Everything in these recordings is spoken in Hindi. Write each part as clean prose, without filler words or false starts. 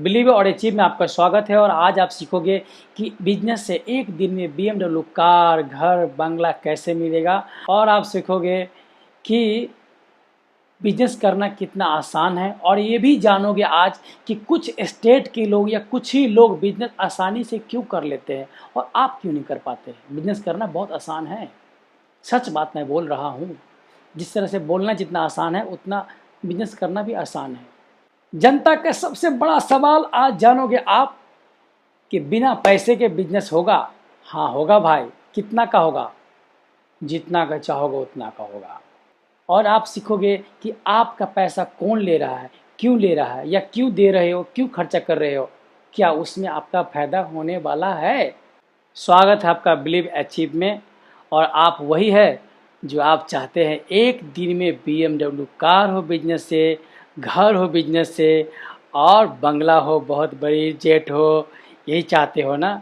बिलीव और अचीव में आपका स्वागत है। और आज आप सीखोगे कि बिजनेस से एक दिन में BMW कार, घर, बंगला कैसे मिलेगा। और आप सीखोगे कि बिजनेस करना कितना आसान है। और ये भी जानोगे आज कि कुछ स्टेट के लोग या कुछ ही लोग बिजनेस आसानी से क्यों कर लेते हैं और आप क्यों नहीं कर पाते। बिजनेस करना बहुत आसान है, सच बात मैं बोल रहा हूँ। जिस तरह से बोलना जितना आसान है उतना बिजनेस करना भी आसान है। जनता का सबसे बड़ा सवाल आज जानोगे आप कि बिना पैसे के बिजनेस होगा। हाँ होगा भाई। कितना का होगा? जितना का चाहोगे उतना का होगा। और आप सीखोगे कि आपका पैसा कौन ले रहा है, क्यों ले रहा है, या क्यों दे रहे हो, क्यों खर्चा कर रहे हो, क्या उसमें आपका फायदा होने वाला है। स्वागत है आपका बिलीव अचीव में। और आप वही है जो आप चाहते हैं, एक दिन में BMW कार हो बिजनेस से, घर हो बिजनेस से, और बंगला हो, बहुत बड़ी जेट हो। यही चाहते हो ना?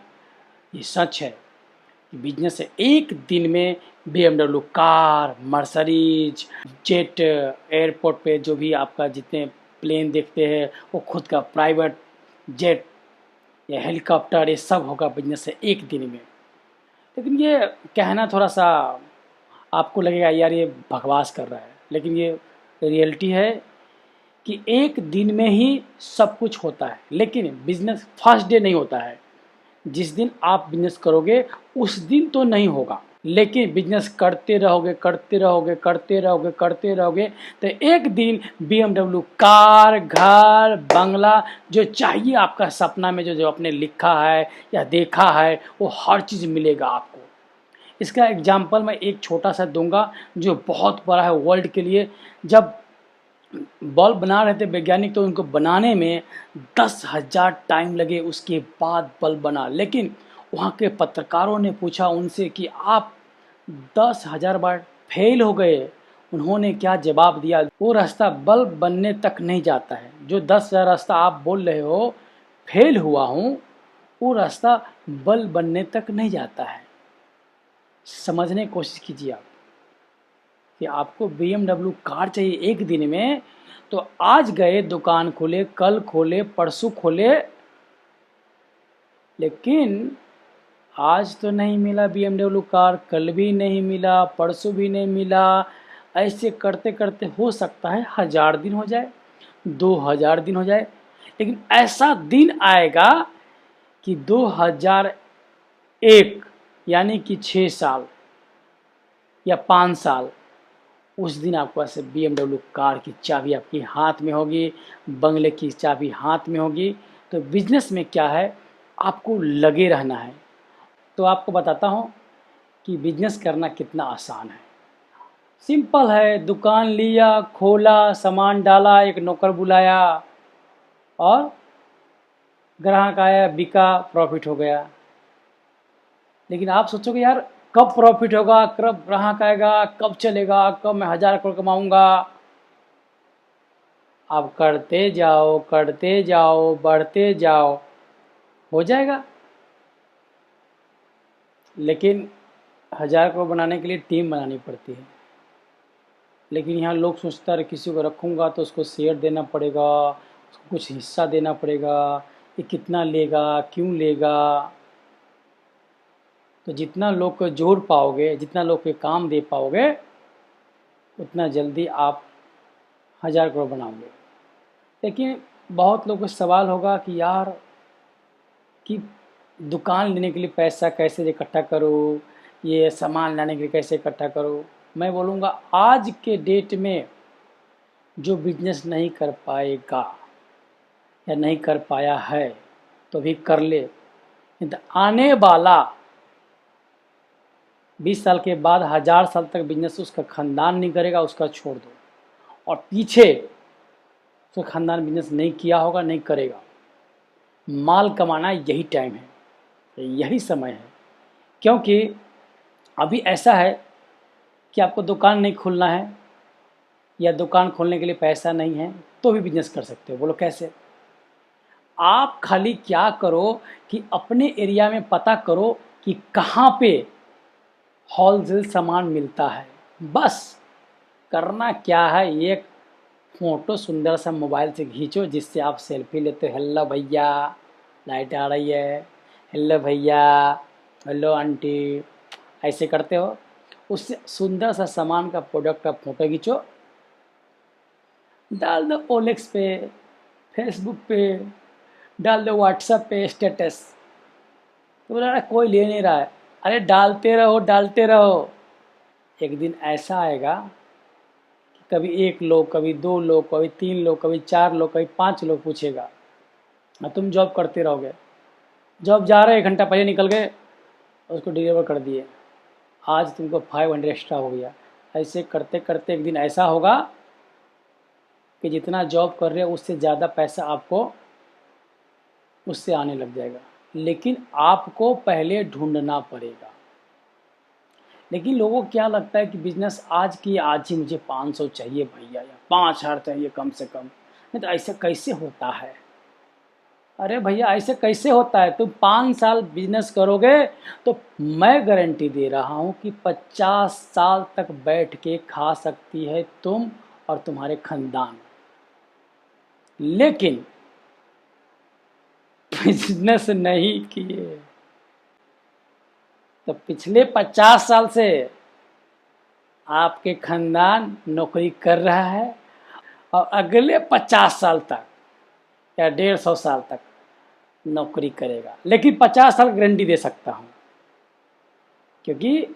ये सच है कि बिजनेस से एक दिन में BMW car, Mercedes, jet, airport पे जो भी आपका जितने प्लेन देखते हैं वो खुद का प्राइवेट जेट या हेलीकॉप्टर, ये सब होगा बिजनेस से एक दिन में। लेकिन ये कहना थोड़ा सा आपको लगेगा यार ये बकवास कर रहा है, लेकिन ये रियलिटी है कि एक दिन में ही सब कुछ होता है। लेकिन बिजनेस फर्स्ट डे नहीं होता है। जिस दिन आप बिजनेस करोगे उस दिन तो नहीं होगा, लेकिन बिजनेस करते रहोगे करते रहोगे करते रहोगे करते रहोगे तो एक दिन BMW कार, घर, बंगला जो चाहिए आपका सपना में, जो जो आपने लिखा है या देखा है, वो हर चीज़ मिलेगा आपको। इसका एग्जाम्पल मैं एक छोटा सा दूंगा जो बहुत बड़ा है वर्ल्ड के लिए। जब बल्ब बना रहे थे वैज्ञानिक तो उनको बनाने में 10,000 टाइम लगे, उसके बाद बल्ब बना। लेकिन वहाँ के पत्रकारों ने पूछा उनसे कि आप 10,000 बार फेल हो गए। उन्होंने क्या जवाब दिया? वो रास्ता बल्ब बनने तक नहीं जाता है। जो 10,000 रास्ता आप बोल रहे हो फेल हुआ हूँ, वो रास्ता बल्ब बनने तक नहीं जाता है। समझने की कोशिश कीजिए आप कि आपको BMW कार चाहिए एक दिन में, तो आज गए दुकान खोले, कल खोले, परसों खोले, लेकिन आज तो नहीं मिला BMW कार, कल भी नहीं मिला, परसों भी नहीं मिला। ऐसे करते करते हो सकता है 1000 दिन हो जाए, 2000 दिन हो जाए, लेकिन ऐसा दिन आएगा कि 2001 यानी कि 6 साल या 5 साल, उस दिन आपके पास BMW कार की चाबी आपके हाथ में होगी, बंगले की चाबी हाथ में होगी। तो बिजनेस में क्या है, आपको लगे रहना है। तो आपको बताता हूँ कि बिजनेस करना कितना आसान है। सिंपल है। दुकान लिया, खोला, सामान डाला, एक नौकर बुलाया और ग्राहक आया, बिका, प्रॉफिट हो गया। लेकिन आप सोचोगे यार कब प्रॉफिट होगा, कब ग्राहक आएगा, कब चलेगा, कब मैं 1000 करोड़ कमाऊंगा। आप करते जाओ बढ़ते जाओ, हो जाएगा। लेकिन 1000 करोड़ बनाने के लिए टीम बनानी पड़ती है। लेकिन यहाँ लोग सोचता है किसी को रखूँगा तो उसको शेयर देना पड़ेगा, उसको कुछ हिस्सा देना पड़ेगा, ये कितना लेगा, क्यों लेगा। तो जितना लोग को जोड़ पाओगे, जितना लोग के काम दे पाओगे, उतना जल्दी आप 1000 करोड़ बनाओगे। लेकिन बहुत लोगों को सवाल होगा कि यार कि दुकान लेने के लिए पैसा कैसे इकट्ठा करूँ, ये सामान लाने के लिए कैसे इकट्ठा करूँ। मैं बोलूँगा आज के डेट में जो बिजनेस नहीं कर पाएगा या नहीं कर पाया है तो भी कर ले। नहीं तो आने वाला 20 साल के बाद 1000 साल तक बिजनेस उसका खानदान नहीं करेगा, उसका छोड़ दो। और पीछे उसका खानदान बिजनेस नहीं किया होगा, नहीं करेगा। माल कमाना यही टाइम है, यही समय है। क्योंकि अभी ऐसा है कि आपको दुकान नहीं खोलना है या दुकान खोलने के लिए पैसा नहीं है तो भी बिजनेस कर सकते हो। बोलो कैसे? आप खाली क्या करो कि अपने एरिया में पता करो कि कहाँ पे होलसेल सामान मिलता है। बस करना क्या है, एक फ़ोटो सुंदर सा मोबाइल से खींचो जिससे आप सेल्फी लेते हो, हेलो भैया लाइट आ रही है, हेलो भैया, हेलो आंटी, ऐसे करते हो। उससे सुंदर सा सामान का प्रोडक्ट का फ़ोटो खींचो, डाल दो ओलेक्स पे, फेसबुक पे, डाल दो व्हाट्सएप पे स्टेटस। तो बोला अरे कोई ले नहीं रहा है, अरे डालते रहो डालते रहो। एक दिन ऐसा आएगा कि कभी 1 लोग, कभी 2 लोग, कभी 3 लोग, कभी 4 लोग, कभी 5 लोग पूछेगा और तुम जॉब करते रहोगे। जॉब जा रहे 1 घंटा पहले निकल गए, उसको डिलीवर कर दिए, आज तुमको 500 एक्स्ट्रा हो गया। ऐसे करते करते एक दिन ऐसा होगा कि जितना जॉब कर रहे हो उससे ज़्यादा पैसा आपको उससे आने लग जाएगा। लेकिन आपको पहले ढूंढना पड़ेगा। लेकिन लोगों को क्या लगता है कि बिजनेस आज की आज ही मुझे 500 चाहिए भैया, या 5000 चाहिए कम से कम। नहीं तो ऐसे कैसे होता है? अरे भैया ऐसे कैसे होता है? तुम 5 साल बिजनेस करोगे तो मैं गारंटी दे रहा हूँ कि 50 साल तक बैठ के खा सकती है तुम और तुम्हारे खानदान। लेकिन बिजनेस नहीं किए तो पिछले 50 साल से आपके खानदान नौकरी कर रहा है और अगले 50 साल तक या 150 साल तक नौकरी करेगा। लेकिन 50 साल गारंटी दे सकता हूँ, क्योंकि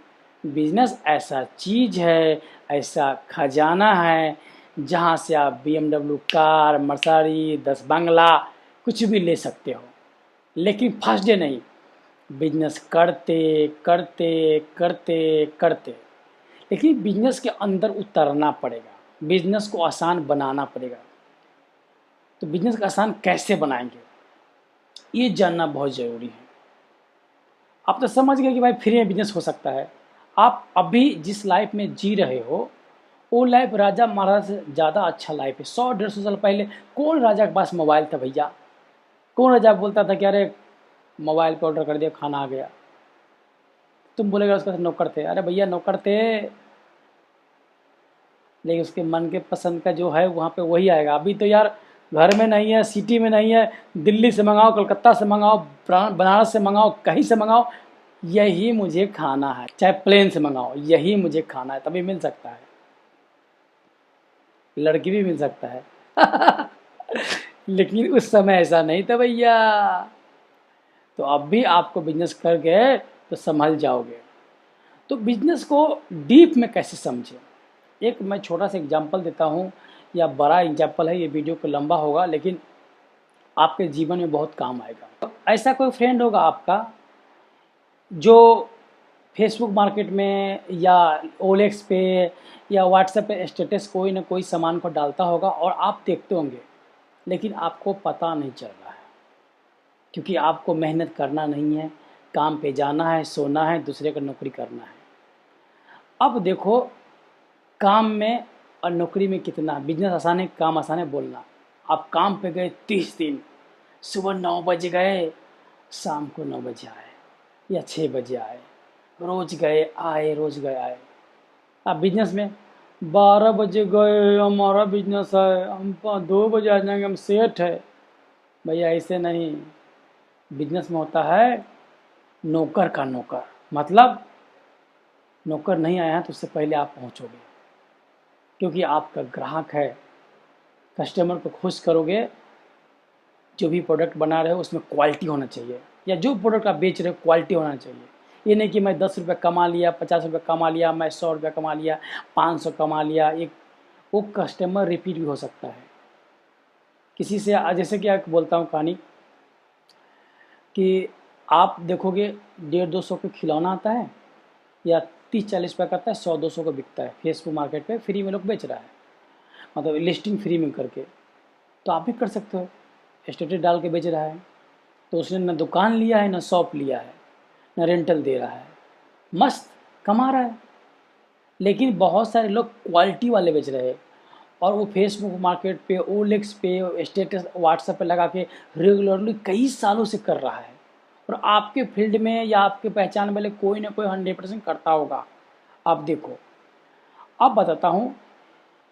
बिजनेस ऐसा चीज़ है, ऐसा खजाना है जहाँ से आप BMW कार, मर्सिडीज, 10 बंगला कुछ भी ले सकते हो। लेकिन फर्स्ट डे नहीं, बिजनेस करते करते करते करते। लेकिन बिजनेस के अंदर उतरना पड़ेगा, बिजनेस को आसान बनाना पड़ेगा। तो बिजनेस को आसान कैसे बनाएंगे ये जानना बहुत ज़रूरी है। आप तो समझ गए कि भाई फ्री में बिजनेस हो सकता है। आप अभी जिस लाइफ में जी रहे हो वो लाइफ राजा महाराजा से ज़्यादा अच्छा लाइफ है। 100-150 साल पहले कौन राजा के पास मोबाइल था भैया? कौन राजा बोलता था कि अरे मोबाइल पे ऑर्डर कर दिया खाना आ गया? तुम बोलेगा उसका नौकर थे, अरे भैया नौकर थे, लेकिन उसके मन के पसंद का जो है वहाँ पे वही आएगा। अभी तो यार घर में नहीं है, सिटी में नहीं है, दिल्ली से मंगाओ, कलकत्ता से मंगाओ, बनारस से मंगाओ, कहीं से मंगाओ, यही मुझे खाना है। चाहे प्लेन से मंगाओ, यही मुझे खाना है, तभी मिल सकता है। लड़की भी मिल सकता है लेकिन उस समय ऐसा नहीं था भैया। तो अब भी आपको बिजनेस कर गए तो संभल जाओगे। तो बिजनेस को डीप में कैसे समझें, एक मैं छोटा सा एग्जांपल देता हूँ, या बड़ा एग्जांपल है, ये वीडियो को लंबा होगा लेकिन आपके जीवन में बहुत काम आएगा। तो ऐसा कोई फ्रेंड होगा आपका जो फेसबुक मार्केट में या ओलेक्स पे या व्हाट्सएप पे स्टेटस कोई ना कोई सामान को डालता होगा और आप देखते होंगे, लेकिन आपको पता नहीं चल रहा है, क्योंकि आपको मेहनत करना नहीं है, काम पे जाना है, सोना है, दूसरे का नौकरी करना है। अब देखो, काम में और नौकरी में कितना बिजनेस आसान है, काम आसान है बोलना। आप काम पे गए 30 दिन, सुबह 9 बजे गए, शाम को 9 बजे आए या 6 बजे आए, रोज गए आए, रोज गए आए। आप बिजनेस में 12 बजे गए, हमारा बिजनेस है, हम 2 बजे आ जाएंगे, हम सेठ है। भैया ऐसे नहीं, बिजनेस में होता है नौकर का नौकर। मतलब नौकर नहीं आया है तो उससे पहले आप पहुंचोगे, क्योंकि आपका ग्राहक है। कस्टमर को खुश करोगे, जो भी प्रोडक्ट बना रहे हो उसमें क्वालिटी होना चाहिए, या जो प्रोडक्ट आप बेच रहे हो क्वालिटी होना चाहिए। ये नहीं कि मैं 10 रुपये कमा लिया, 50 रुपये कमा लिया, मैं 100 रुपये कमा लिया, 500 कमा लिया। एक वो कस्टमर रिपीट भी हो सकता है किसी से। जैसे कि आपको बोलता हूँ कहानी कि आप देखोगे 150-200 का खिलौना आता है या 30-40 रुपये का आता है, 100-200 का बिकता है फेसबुक मार्केट पे, फ्री में लोग बेच रहा है, मतलब लिस्टिंग फ्री में करके। तो आप भी कर सकते हो, स्टेटस डाल के बेच रहा है, तो उसने ना दुकान लिया है, ना शॉप लिया है, ना रेंटल दे रहा है, मस्त कमा रहा है। लेकिन बहुत सारे लोग क्वालिटी वाले बेच रहे हैं और वो फेसबुक मार्केट पे, ओलेक्स पे, स्टेटस व्हाट्सएप पे लगा के रेगुलरली कई सालों से कर रहा है। और आपके फील्ड में या आपके पहचान वाले कोई ना कोई 100% करता होगा। आप देखो, अब बताता हूँ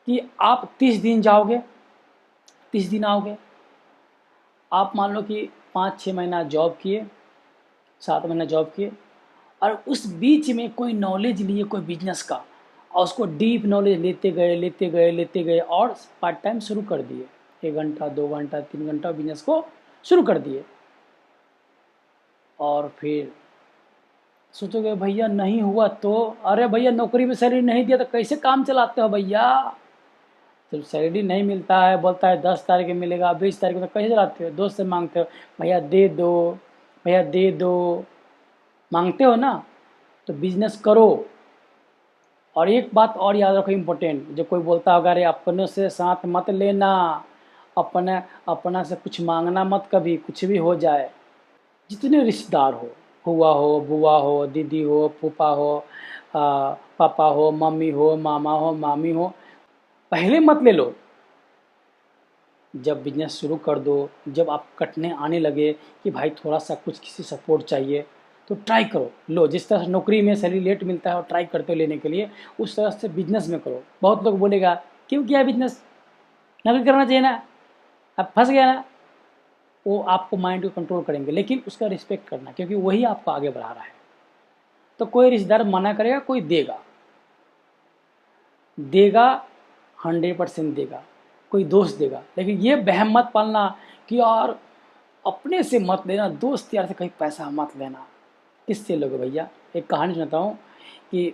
कि आप 30 दिन जाओगे, 30 दिन आओगे। आप मान लो कि 5-6 महीना जॉब किए, 7 महीना जॉब किए, और उस बीच में कोई नॉलेज लिए कोई बिजनेस का, और उसको डीप नॉलेज लेते गए और पार्ट टाइम शुरू कर दिए, 1 घंटा 2 घंटा 3 घंटा बिजनेस को शुरू कर दिए। और फिर सोचोगे भैया नहीं हुआ तो, अरे भैया नौकरी में सैलरी नहीं दिया तो कैसे काम चलाते हो भैया? जब सैलरी नहीं मिलता है, बोलता है 10 तारीख को मिलेगा, 20 तारीख को, तो कैसे चलाते हो? दोस्त से मांगते हो, भैया दे दो, भैया दे दो, मांगते हो ना? तो बिजनेस करो। और एक बात और याद रखो इम्पोर्टेंट, जो कोई बोलता होगा अरे अपनों से साथ मत लेना, अपना अपना से कुछ मांगना मत कभी, कुछ भी हो जाए। जितने रिश्तेदार हो, हुआ हो, बुआ हो, दीदी हो, फूफा हो, पापा हो, मम्मी हो, मामा हो, मामी हो, पहले मत ले लो। जब बिजनेस शुरू कर दो, जब आप कटने आने लगे कि भाई थोड़ा सा कुछ किसी सपोर्ट चाहिए, तो ट्राई करो, लो। जिस तरह से नौकरी में सैलरी लेट मिलता है और ट्राई करते हो लेने के लिए, उस तरह से बिजनेस में करो। बहुत लोग बोलेगा क्यों किया बिजनेस, नौकरी करना चाहिए ना, अब फंस गया ना। वो आपको माइंड को कंट्रोल करेंगे, लेकिन उसका रिस्पेक्ट करना, क्योंकि वही आपको आगे बढ़ा रहा है। तो कोई रिश्तेदार मना करेगा, कोई देगा, देगा 100% देगा, कोई दोस्त देगा। लेकिन ये वहम मत पालना कि यार अपने से मत लेना, दोस्त यार से कहीं पैसा मत लेना। किससे लोगे भैया? एक कहानी सुनाता हूँ कि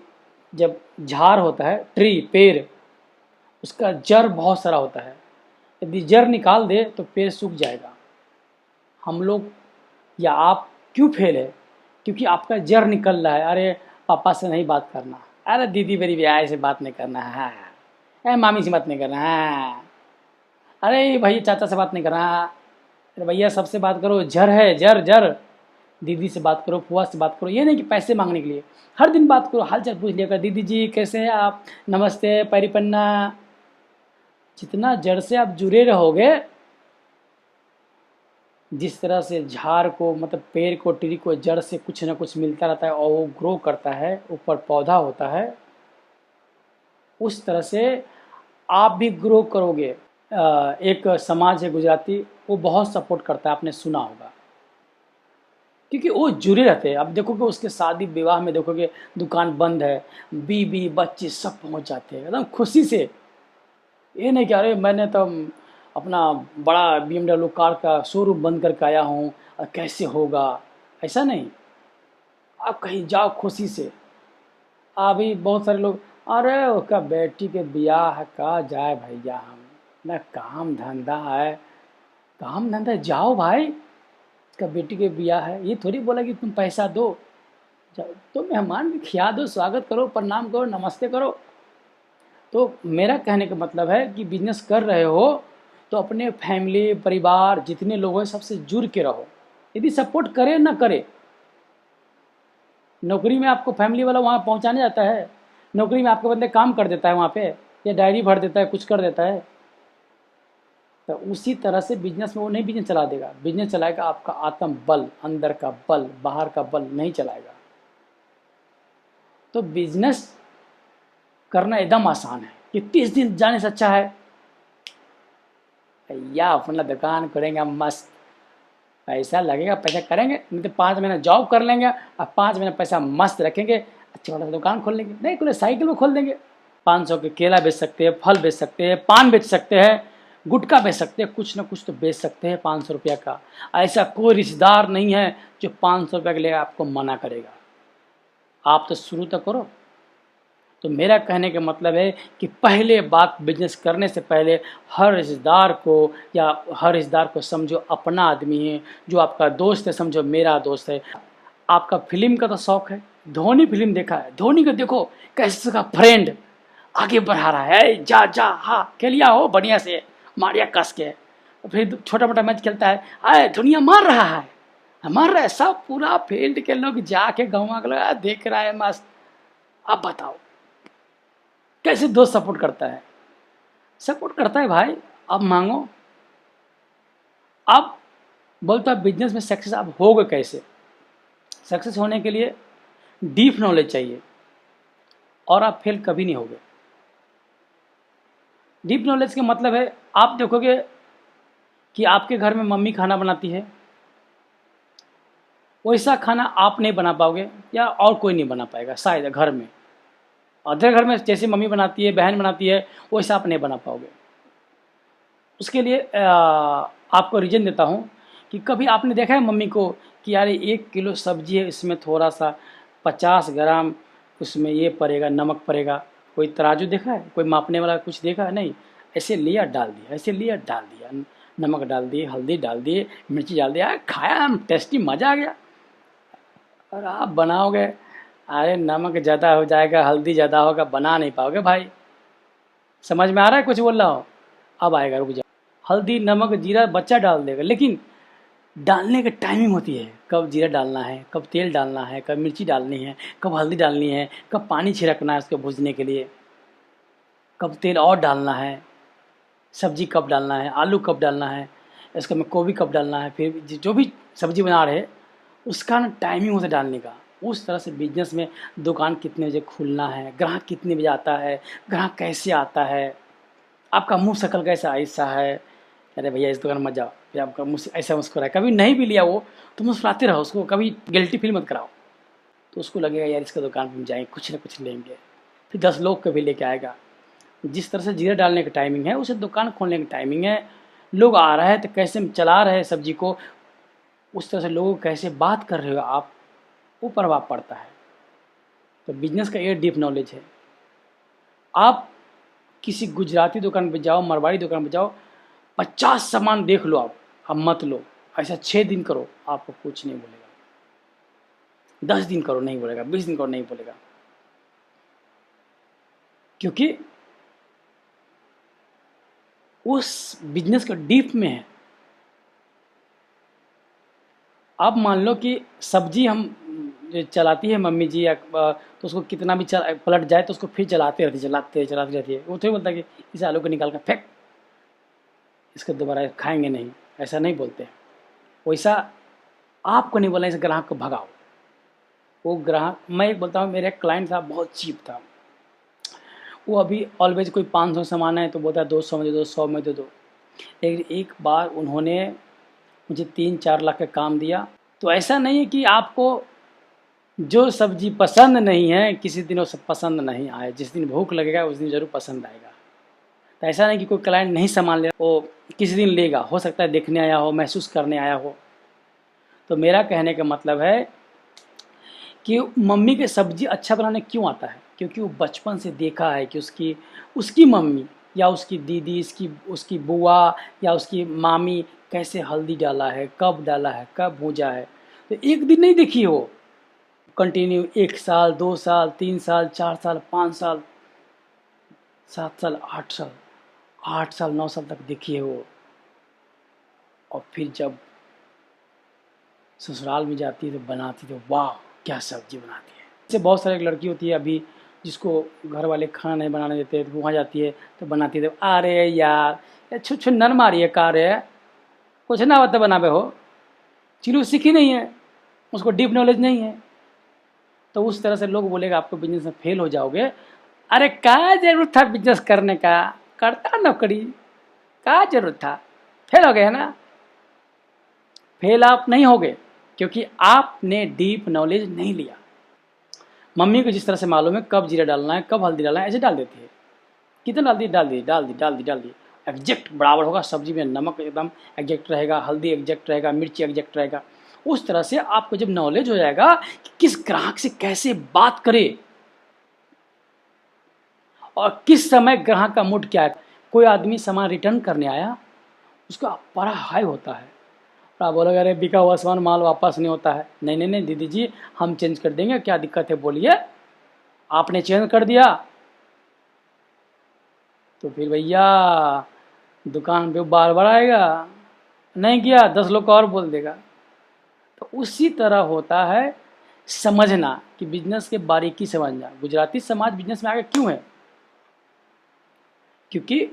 जब झाड़ होता है, ट्री, पेड़, उसका जड़ बहुत सारा होता है। यदि जड़ निकाल दे तो पेड़ सूख जाएगा। हम लोग या आप क्यों फेल है? क्योंकि आपका जड़ निकल रहा है। अरे पापा से नहीं बात करना, अरे दीदी मेरी ब्याह से बात नहीं करना है, अरे मामी से बात नहीं करना है, अरे भैया चाचा से बात नहीं करना, अरे भैया सबसे बात करो, जड़ है, जड़ जड़। दीदी से बात करो, फुआ से बात करो। ये नहीं कि पैसे मांगने के लिए, हर दिन बात करो, हाल चाल पूछ लिया कर, दीदी जी कैसे हैं आप, नमस्ते, पैरी पन्ना। जितना जड़ से आप जुड़े रहोगे, जिस तरह से झाड़ को, मतलब पेड़ को, ट्री को जड़ से कुछ ना कुछ मिलता रहता है और वो ग्रो करता है, ऊपर पौधा होता है, उस तरह से आप भी ग्रो करोगे। एक समाज है गुजराती, वो बहुत सपोर्ट करता है, आपने सुना होगा, क्योंकि वो जुड़े रहते हैं। अब देखोगे उसके शादी विवाह में, देखोगे दुकान बंद है, बीवी बच्चे सब पहुंच जाते हैं एकदम खुशी से। ये नहीं कि अरे मैंने तो अपना बड़ा BMW कार का शोरूम बंद करके आया हूँ और कैसे होगा, ऐसा नहीं। आप कहीं जाओ खुशी से। अभी बहुत सारे लोग, अरे उसका बेटी के ब्याह है, कहाँ जाए भैया, हम ना काम धंधा है, काम धंधा जाओ भाई, उसका बेटी के ब्याह है। ये थोड़ी बोला कि तुम पैसा दो, जाओ तो मेहमान भी खिया दो, स्वागत करो, प्रणाम करो, नमस्ते करो। तो मेरा कहने का मतलब है कि बिजनेस कर रहे हो तो अपने फैमिली, परिवार, जितने लोग हैं सबसे जुड़ के रहो। यदि सपोर्ट करे ना करे, नौकरी में आपको फैमिली वाला वहाँ पहुँचाने जाता है, नौकरी में आपके बंदे काम कर देता है वहाँ पे, या डायरी भर देता है, कुछ कर देता है, तो उसी तरह से बिजनेस में वो नहीं बिजनेस चला देगा। बिजनेस चलाएगा आपका आत्म बल, अंदर का बल, बाहर का बल नहीं चलाएगा। तो बिजनेस करना एकदम आसान है कि 30 दिन जाने से अच्छा है भैया अपना दुकान करेंगे मस्त, पैसा लगेगा, पैसा करेंगे, नहीं तो 5 महीना जॉब कर लेंगे और 5 महीना पैसा मस्त रखेंगे, अच्छा वाला दुकान खोल लेंगे, नहीं कोई साइकिल में खोल देंगे। 500 के केला बेच सकते हैं, फल बेच सकते हैं, पान बेच सकते हैं, गुटखा बेच सकते हैं, कुछ ना कुछ तो बेच सकते हैं 500 रुपया का। ऐसा कोई रिश्तेदार नहीं है जो 500 रुपया के लिए आपको मना करेगा। आप तो शुरू तो करो। तो मेरा कहने का मतलब है कि पहले बात, बिजनेस करने से पहले हर रिश्तेदार को, या हर रिश्तेदार को समझो अपना आदमी है, जो आपका दोस्त है समझो मेरा दोस्त है। आपका फिल्म का तो शौक है, धोनी फिल्म देखा है, धोनी को देखो कैसे उसका फ्रेंड आगे बढ़ा रहा है, जा जा हाँ खेलिया हो बढ़िया से, मारिया कस के, फिर छोटा मोटा मैच खेलता है, आए दुनिया मार रहा है, मार रहा है, सब पूरा फील्ड के लोग जाके गाँव के लोग देख रहा है मस्त। अब बताओ कैसे दोस्त सपोर्ट करता है? सपोर्ट करता है भाई। अब मांगो। अब बोलता है बिजनेस में सक्सेस आप होगे कैसे? सक्सेस होने के लिए डीप नॉलेज चाहिए, और आप फेल कभी नहीं होगे। डीप नॉलेज का मतलब है, आप देखोगे कि आपके घर में मम्मी खाना बनाती है, वैसा खाना आप नहीं बना पाओगे या और कोई नहीं बना पाएगा शायद घर में। अदर घर में जैसे मम्मी बनाती है, बहन बनाती है, वैसा आप नहीं बना पाओगे। उसके लिए आपको रीज़न देता हूँ कि कभी आपने देखा है मम्मी को कि यार 1 किलो सब्जी है, इसमें थोड़ा सा 50 ग्राम उसमें ये पड़ेगा, नमक पड़ेगा। कोई तराजू देखा है, कोई मापने वाला कुछ देखा है? नहीं, ऐसे लिया डाल दिया, ऐसे लिया डाल दिया, नमक डाल दिए, हल्दी डाल दिए, मिर्ची डाल दिया, खाया, टेस्टी, मज़ा आ गया। और आप बनाओगे, अरे नमक ज़्यादा हो जाएगा, हल्दी ज़्यादा होगा, बना नहीं पाओगे भाई। समझ में आ रहा है कुछ बोल रहा हूँ? अब आएगा, रुक जाओ। हल्दी, नमक, जीरा बच्चा डाल देगा, लेकिन डालने की टाइमिंग होती है, कब जीरा डालना है, कब तेल डालना है, कब मिर्ची डालनी है, कब हल्दी डालनी है, कब पानी छिड़कना है उसको भूनने के लिए, कब तेल और डालना है, सब्जी कब डालना है, आलू कब डालना है, इसका में गोभी कब डालना है, फिर जो भी सब्जी बना रहे उसका ना टाइमिंग होता है डालने का। उस तरह से बिजनेस में दुकान कितने बजे खुलना है, ग्राहक कितने बजे आता है, ग्राहक कैसे आता है, आपका मुंह शक्ल कैसा ऐसा है, अरे भैया इस दुकान मत जाओ, फिर आपका मुँह ऐसा मुस्कुराए, कभी नहीं भी लिया वो तो मुस्कुराते रहो, उसको कभी गिल्टी फील मत कराओ, तो उसको लगेगा यार इसका दुकान पर हम जाएंगे, कुछ ना कुछ लेंगे, फिर 10 लोग कभी लेके आएगा। जिस तरह से जीरा डालने की टाइमिंग है, उसे दुकान खोलने की टाइमिंग है। लोग आ रहे हैं तो कैसे चला रहे हैं सब्जी को, उस तरह से लोगों को कैसे बात कर रहे हो आप, वो प्रभाव पड़ता है। तो बिजनेस का ये डीप नॉलेज है। आप किसी गुजराती दुकान पे जाओ, मरवाड़ी दुकान पे जाओ, 50 सामान देख लो आप, अब मत लो। ऐसा 6 दिन करो, आपको कुछ नहीं बोलेगा। 10 दिन करो नहीं बोलेगा, 20 दिन करो नहीं बोलेगा, क्योंकि उस बिजनेस का डीप में है। आप मान लो कि सब्जी हम चलाती है मम्मी जी, या तो उसको कितना भी पलट जाए तो उसको फिर चलाते रहती है। वो थोड़ी बोलता कि इस आलू को निकाल कर फेंक, इसको दोबारा खाएंगे नहीं, ऐसा नहीं बोलते। वैसा आपको नहीं बोलना, इस ग्राहक को भगाओ। वो ग्राहक, मैं एक बोलता हूँ, मेरा एक क्लाइंट था, बहुत चीप था। वो अभी ऑलवेज कोई 500 सामान है तो बोलता है 200 में दे दो, 100 में दे दो। लेकिन एक बार उन्होंने मुझे 3-4 लाख का काम दिया। तो ऐसा नहीं है कि आपको जो सब्जी पसंद नहीं है किसी दिन वो सब पसंद नहीं आए, जिस दिन भूख लगेगा उस दिन ज़रूर पसंद आएगा। तो ऐसा नहीं कि कोई क्लाइंट नहीं सामान ले, वो किसी दिन लेगा, हो सकता है देखने आया हो, महसूस करने आया हो। तो मेरा कहने का मतलब है कि मम्मी के सब्जी अच्छा बनाने क्यों आता है, क्योंकि वो बचपन से देखा है कि उसकी मम्मी या उसकी दीदी, उसकी बुआ या उसकी मामी कैसे हल्दी डाला है, कब भूजा है। तो एक दिन नहीं देखी हो, कंटिन्यू 1 साल, 2 साल, 3 साल, 4 साल, 5 साल, 7 साल, 8 साल, 9 साल तक देखी है वो। और फिर जब ससुराल में जाती है तो बनाती, तो वाह क्या सब्जी बनाती है। इससे बहुत सारी एक लड़की होती है अभी, जिसको घर वाले खाना नहीं बनाने देते, तो वहाँ जाती है तो बनाती है, तो अरे यार छु छु नन मारी है, का रे कुछ ना बता बनावे हो, चिलू सीखी नहीं है, उसको डीप नॉलेज नहीं है। तो उस तरह से लोग बोलेगा आपको बिजनेस में फेल हो जाओगे। अरे क्या जरूरत था बिजनेस करने का, करता नौकरी, क्या जरूरत था, फेल हो गए है ना। फेल आप नहीं होगे क्योंकि आपने डीप नॉलेज नहीं लिया। मम्मी को जिस तरह से मालूम है कब जीरा डालना है, कब हल्दी डालना है, ऐसे डाल देती है, कितना डाल दी एग्जैक्ट बराबर होगा। सब्जी में नमक एकदम एग्जैक्ट रहेगा, हल्दी एग्जैक्ट रहेगा, मिर्ची एग्जैक्ट रहेगा। उस तरह से आपको जब नॉलेज हो जाएगा कि किस ग्राहक से कैसे बात करे और किस समय ग्राहक का मूड क्या है। कोई आदमी सामान रिटर्न करने आया, उसका बड़ा हाई होता है, तो आप बोलोगे अरे बिका हुआ सामान माल वापस नहीं होता है। नहीं नहीं नहीं दीदी जी, हम चेंज कर देंगे, क्या दिक्कत है बोलिए। आपने चेंज कर दिया तो फिर भैया दुकान पे बार बार आएगा, नहीं किया 10 लोग और बोल देगा। तो उसी तरह होता है समझना कि बिजनेस के बारीकी समझना। गुजराती समाज बिजनेस में आगे क्यों है, क्योंकि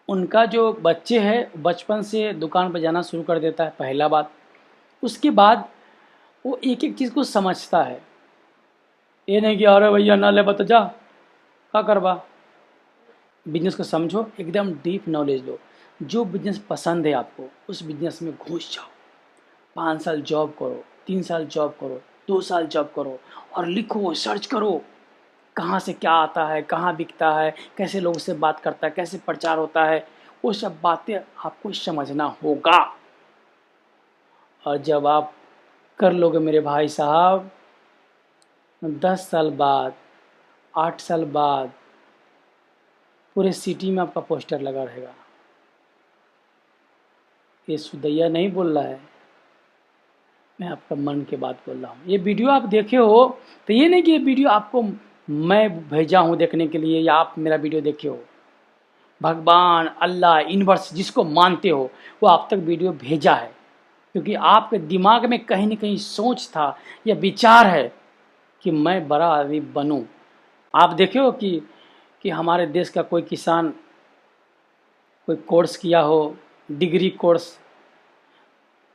उनका जो बच्चे हैं बचपन से दुकान पर जाना शुरू कर देता है, पहला बात। उसके बाद वो एक एक चीज़ को समझता है, ये नहीं कि अरे भैया ना ले बता जा का करवा, बिजनेस को समझो, एकदम डीप नॉलेज लो। जो बिजनेस पसंद है आपको उस बिजनेस में घुस जाओ। 5 साल जॉब करो, 3 साल जॉब करो, 2 साल जॉब करो और लिखो, सर्च करो कहाँ से क्या आता है, कहाँ बिकता है, कैसे लोगों से बात करता है, कैसे प्रचार होता है, वो सब बातें आपको समझना होगा। और जब आप कर लोगे मेरे भाई साहब, 10 साल बाद, 8 साल बाद पूरे सिटी में आपका पोस्टर लगा रहेगा। ये सुदैया नहीं बोल रहा है, मैं आपका मन की बात बोल रहा हूँ। ये वीडियो आप देखे हो तो ये नहीं कि ये वीडियो आपको मैं भेजा हूँ देखने के लिए या आप मेरा वीडियो देखे हो। भगवान, अल्लाह, यूनिवर्स जिसको मानते हो वो आप तक वीडियो भेजा है, क्योंकि आपके दिमाग में कहीं ना कहीं सोच था या विचार है कि मैं बड़ा आदमी बनूं। आप देखे हो कि हमारे देश का कोई किसान कोई कोर्स किया हो, डिग्री कोर्स,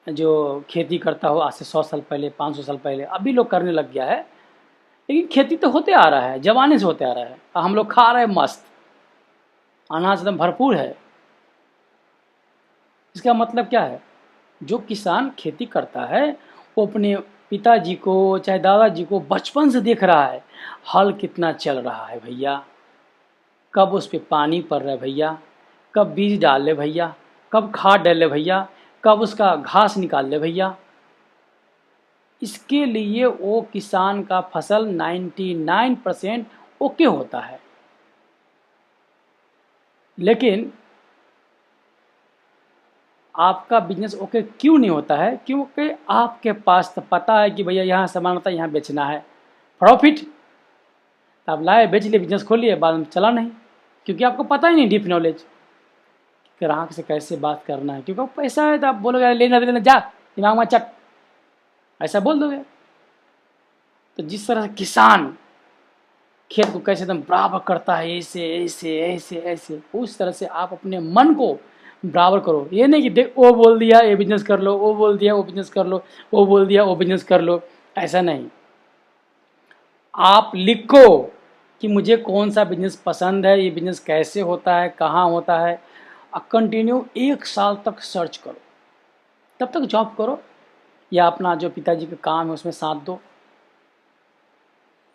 जो खेती करता हो आज से 100 साल पहले, 500 साल पहले, अभी लोग करने लग गया है, लेकिन खेती तो होते आ रहा है, जमाने से होते आ रहा है। हम लोग खा रहे हैं मस्त, अनाज एकदम भरपूर है। इसका मतलब क्या है? जो किसान खेती करता है वो अपने पिताजी को चाहे दादाजी को बचपन से देख रहा है, हल कितना चल रहा है भैया, कब उस पर पानी पड़ रहा है भैया, कब बीज डाल ले भैया, कब खाद डाल ले भैया, कब उसका घास निकाल ले भैया। इसके लिए वो किसान का फसल 99% ओके होता है। लेकिन आपका बिजनेस ओके क्यों नहीं होता है? क्योंकि आपके पास तो पता है कि भैया यहाँ सामान होता है, यहाँ बेचना है, प्रॉफिट। आप लाए, बेच लिए, बिजनेस खोल लिए, बाद में चला नहीं, क्योंकि आपको पता ही नहीं डीप नॉलेज ग्राहक से कैसे बात करना है। क्योंकि पैसा है तो आप बोलोगे लेना लेना, जा दिमाग में चट, ऐसा बोल दोगे। तो जिस तरह से किसान खेत को कैसे एकदम बराबर करता है, ऐसे ऐसे ऐसे ऐसे, उस तरह से आप अपने मन को बराबर करो। ये नहीं कि देख वो बोल दिया ये बिजनेस कर लो, वो बोल दिया वो बिजनेस कर लो, वो बोल दिया वो बिजनेस कर लो, ऐसा नहीं। आप लिखो कि मुझे कौन सा बिजनेस पसंद है, ये बिजनेस कैसे होता है, कहाँ होता है, और कंटिन्यू 1 साल तक सर्च करो। तब तक जॉब करो या अपना जो पिताजी का काम है उसमें साथ दो,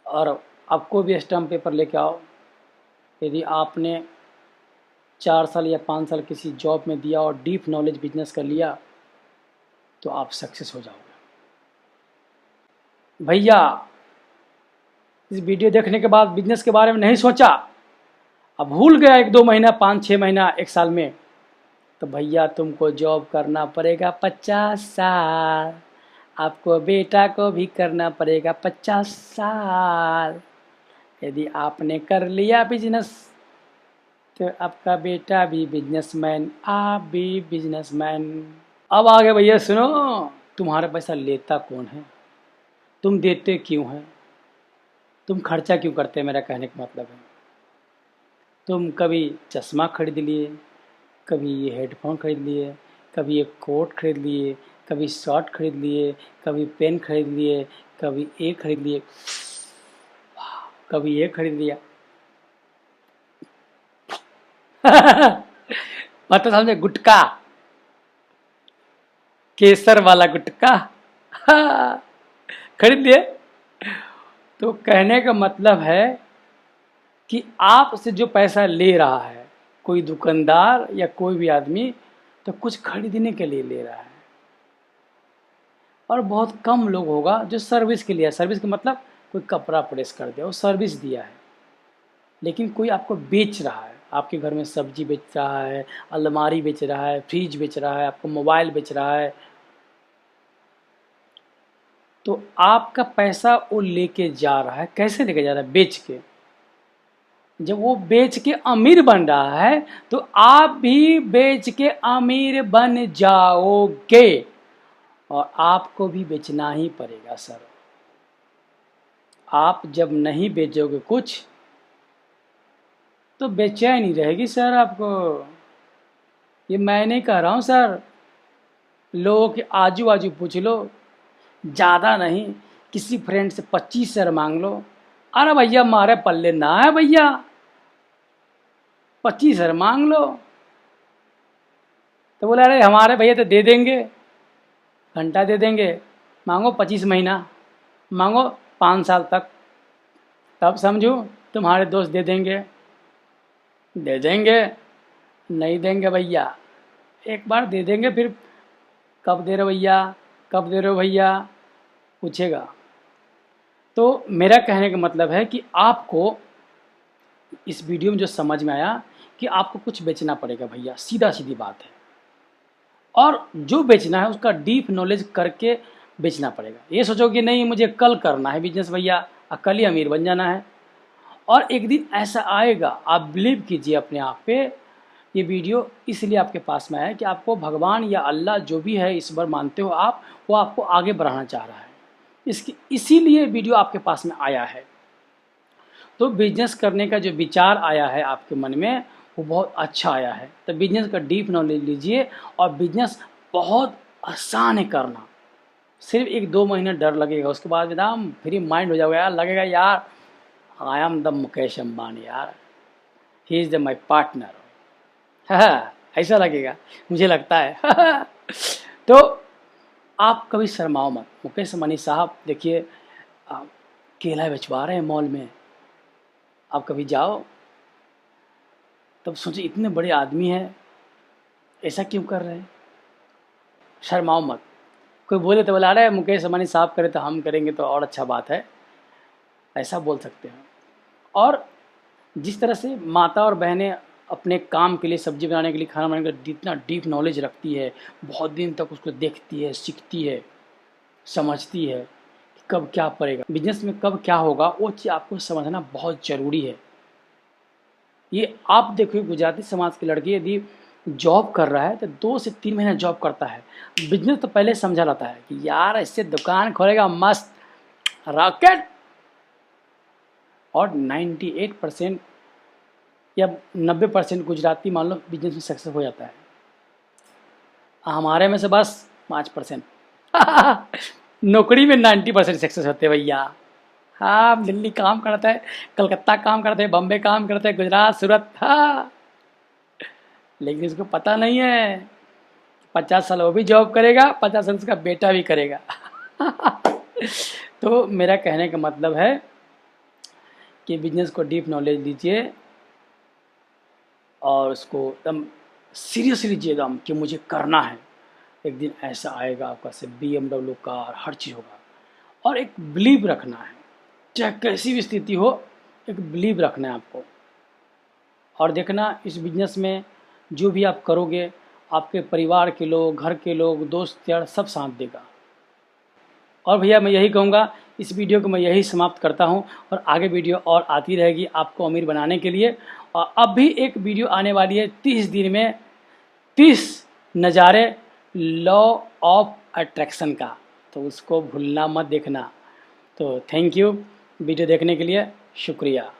और आपको भी स्टैम्प पेपर लेके आओ। यदि आपने 4 साल या 5 साल किसी जॉब में दिया और डीप नॉलेज बिजनेस कर लिया तो आप सक्सेस हो जाओगे भैया। इस वीडियो देखने के बाद बिजनेस के बारे में नहीं सोचा, अब भूल गया 1-2 महीना, 5-6 महीना, 1 साल में, तो भैया तुमको जॉब करना पड़ेगा 50 साल। आपको बेटा को भी करना पड़ेगा 50 साल। यदि आपने कर लिया बिजनेस तो आपका बेटा भी बिजनेसमैन, आप भी बिजनेसमैन। अब आगे भैया सुनो, तुम्हारा पैसा लेता कौन है, तुम देते क्यों हैं, तुम खर्चा क्यों करते हैं, मेरा कहने का मतलब है। तुम कभी चश्मा खरीद लिए, कभी ये हेडफोन खरीद लिए, कभी ये कोट खरीद लिए, कभी शर्ट खरीद लिए, कभी पेन खरीद लिए, कभी ये खरीद लिए, कभी ये खरीद लिया। मतलब समझे, गुटखा, केसर वाला गुटखा खरीद लिए। तो कहने का मतलब है कि आपसे जो पैसा ले रहा है कोई दुकानदार या कोई भी आदमी, तो कुछ खरीदने के लिए ले रहा है। और बहुत कम लोग होगा जो सर्विस के लिए, सर्विस का मतलब कोई कपड़ा प्रेस कर दिया, वो सर्विस दिया है। लेकिन कोई आपको बेच रहा है, आपके घर में सब्जी बेच रहा है, अलमारी बेच रहा है, फ्रिज बेच रहा है, आपको मोबाइल बेच रहा है, तो आपका पैसा वो लेके जा रहा है। कैसे लेके जा रहा है? बेच के। जब वो बेच के अमीर बन रहा है तो आप भी बेच के अमीर बन जाओगे, और आपको भी बेचना ही पड़ेगा सर। आप जब नहीं बेचोगे कुछ तो बेचैनी रहेगी सर आपको। ये मैं नहीं कह रहा हूँ सर, लोगों के आजू बाजू पूछ लो, ज़्यादा नहीं, किसी फ्रेंड से 25 सर मांग लो, अरे भैया मारे पल्ले ना है भैया। 25,000 मांग लो। तो बोला अरे हमारे भैया तो दे देंगे, घंटा दे देंगे, मांगो 25 महीना, मांगो 5 साल तक, तब समझो तुम्हारे दोस्त दे देंगे। दे देंगे? नहीं देंगे भैया। एक बार दे देंगे, फिर कब दे रहे हो भैया, कब दे रहे हो भैया पूछेगा। तो मेरा कहने का मतलब है कि आपको इस वीडियो में जो समझ में आया कि आपको कुछ बेचना पड़ेगा भैया, सीधा सीधी बात है। और जो बेचना है उसका डीप नॉलेज करके बेचना पड़ेगा। ये सोचो कि नहीं मुझे कल करना है बिजनेस भैया, कल ही अमीर बन जाना है। और एक दिन ऐसा आएगा, आप बिलीव कीजिए अपने आप पे। ये वीडियो इसलिए आपके पास में आया कि आपको भगवान या अल्लाह जो भी है ईश्वर मानते हो आप, वो आपको आगे बढ़ाना चाह रहा है। इसीलिए वीडियो आपके पास में आया है। तो बिजनेस करने का जो विचार आया है आपके मन में वो बहुत अच्छा आया है। तो बिजनेस का डीप नॉलेज लीजिए और बिजनेस बहुत आसान है करना। सिर्फ 1-2 महीने डर लगेगा, उसके बाद एकदम फ्री माइंड हो जाएगा यार, लगेगा यार I am the Mukesh Ambani यार, he is the my partner. ऐसा लगेगा, मुझे लगता है। तो आप कभी शर्माओ मत। मुकेश अंबानी साहब देखिए केला बेचवा रहे हैं मॉल में, आप कभी जाओ तब सोचो इतने बड़े आदमी हैं, ऐसा क्यों कर रहे हैं। शर्माओ मत। कोई बोले तो बोला अरे मुकेश अंबानी साहब करे तो हम करेंगे तो और अच्छा बात है, ऐसा बोल सकते हैं। और जिस तरह से माता और बहनें अपने काम के लिए, सब्जी बनाने के लिए, खाना बनाने के लिए जितना डीप नॉलेज रखती है, बहुत दिन तक उसको देखती है, सीखती है, समझती है कि कब क्या पड़ेगा, बिजनेस में कब क्या होगा, वो चीज़ आपको समझना बहुत ज़रूरी है। ये आप देखिए गुजराती समाज के लड़के यदि जॉब कर रहा है तो 2 से 3 महीना जॉब करता है। बिजनेस तो पहले समझा रहता है कि यार इससे दुकान खोलेगा मस्त रॉकेट। और 98% या 90% गुजराती मान लो बिजनेस में सक्सेस हो जाता है। हमारे में से बस 5%। नौकरी में 90% सक्सेस होते हैं भैया। हाँ दिल्ली काम करता है, कलकत्ता काम करते हैं, बम्बे काम करते हैं, गुजरात, सूरत, हाँ। लेकिन इसको पता नहीं है 50 साल वो भी जॉब करेगा, 50 साल उसका बेटा भी करेगा। तो मेरा कहने का मतलब है कि बिजनेस को डीप नॉलेज दीजिए और उसको एकदम सीरियसली लीजिएगा कि मुझे करना है। एक दिन ऐसा आएगा आपका से BMW कार हर चीज़ होगा। और एक बिलीव रखना है, चाहे कैसी भी स्थिति हो, एक बिलीव रखना है आपको। और देखना इस बिजनेस में जो भी आप करोगे आपके परिवार के लोग, घर के लोग, दोस्त यार सब साथ देगा। और भैया मैं यही कहूँगा, इस वीडियो को मैं यही समाप्त करता हूँ और आगे वीडियो और आती रहेगी आपको अमीर बनाने के लिए। और अब भी एक वीडियो आने वाली है 30 दिन में, 30 नज़ारे लॉ ऑफ अट्रैक्शन का, तो उसको भूलना मत देखना। तो थैंक यू वीडियो देखने के लिए, शुक्रिया।